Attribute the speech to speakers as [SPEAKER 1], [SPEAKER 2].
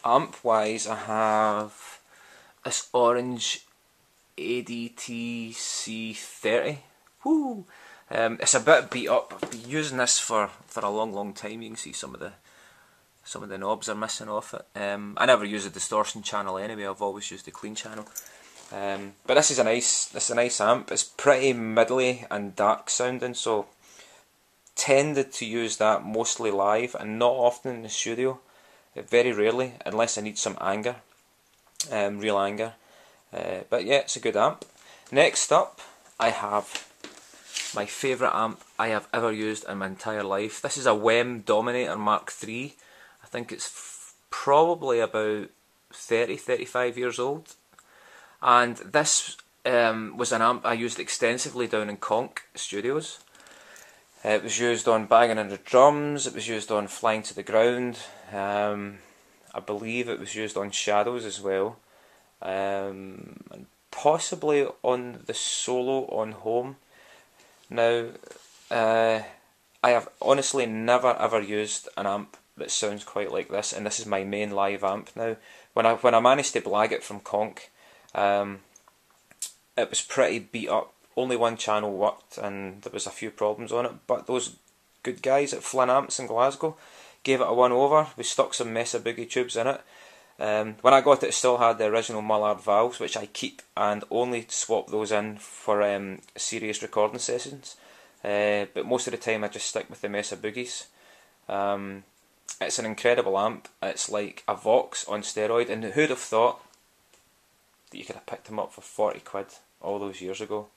[SPEAKER 1] Amp wise, I have this orange ADTC30. Woo! It's a bit beat up. I've been using this for a long time. You can see some of the knobs are missing off it. I never use a distortion channel anyway. I've always used the clean channel. But this is a nice amp. It's pretty middly and dark sounding, so tended to use that mostly live and not often in the studio. Very rarely, unless I need some anger, real anger. But yeah, it's a good amp. Next up, I have my favourite amp I have ever used in my entire life. This is a WEM Dominator Mark III. I think it's probably about 35 years old. And this was an amp I used extensively down in Conk Studios. It was used on Banging on the Drums, it was used on Flying to the Ground, I believe it was used on Shadows as well, and possibly on the solo on Home. Now, I have honestly never ever used an amp that sounds quite like this, and this is my main live amp now. When I managed to blag it from Conk, it was pretty beat up. Only one channel worked and there was a few problems on it, but those good guys at Flynn Amps in Glasgow gave it a one over. We stuck some Mesa Boogie tubes in it. When I got it, it still had the original Mullard valves, which I keep and only swap those in for serious recording sessions. But most of the time I just stick with the Mesa Boogies. It's an incredible amp. It's like a Vox on steroid, and who'd have thought that you could have picked them up for 40 quid all those years ago.